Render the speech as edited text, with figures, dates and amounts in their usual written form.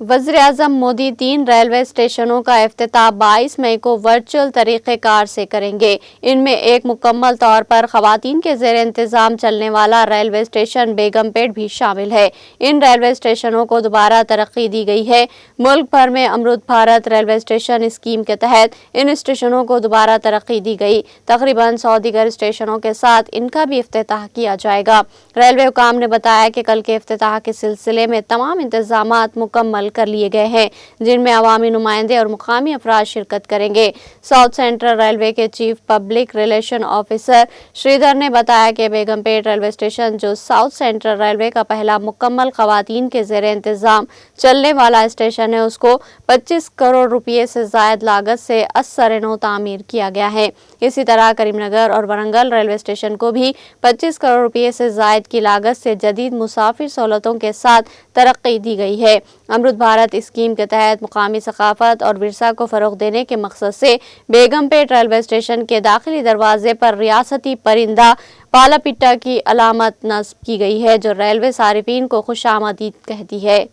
वज़ीर-ए-आज़म मोदी 3 रेलवे स्टेशनों का इफ्तिताह 22 मई को वर्चुअल तरीक़ेकार से करेंगे। इनमें एक मुकम्मल तौर पर ख़वातीन के ज़ेर इंतज़ाम चलने वाला रेलवे स्टेशन बेगमपेट भी शामिल है। इन रेलवे स्टेशनों को दोबारा तरक्की दी गई है। मुल्क भर में Amrit Bharat railway station scheme के तहत इन स्टेशनों को दोबारा तरक्की दी गई। तकरीबन 100 दीगर स्टेशनों के साथ इनका भी इफ्तिताह किया जाएगा। रेलवे हुकाम ने बताया कि कल के इफ्तिताह के सिलसिले में तमाम इंतज़ामात मुकम्मल कर लिए गए हैं, जिनमें अवामी नुमाइंदे और मुकामी अफराद शिरकत करेंगे। साउथ सेंट्रल रेलवे के chief public relation officer Sridhar ने बताया कि बेगमपेट रेलवे स्टेशन, जो साउथ सेंट्रल रेलवे का पहला मुकम्मल ख़वातीन के ज़ेर इंतज़ाम चलने वाला स्टेशन है, उसको 25 करोड़ रुपये से ज़ायद लागत से असर-ए-नौ तामीर किया गया है। इसी तरह करीमनगर और वरंगल रेलवे स्टेशन को भी 25 करोड़ रुपये से ज़ायद की लागत से जदीद मुसाफिर सहूलतों के साथ तरक्की दी गई है। अमृत भारत स्कीम के तहत मुकामी सकाफत और विरसा को फ़रोग़ देने के मकसद से बेगमपेट रेलवे स्टेशन के दाखिली दरवाजे पर रियासती परिंदा पाला पिट्टा की अलामत नस्ब की गई है, जो रेलवे सारिफीन को खुशामदीद कहती है।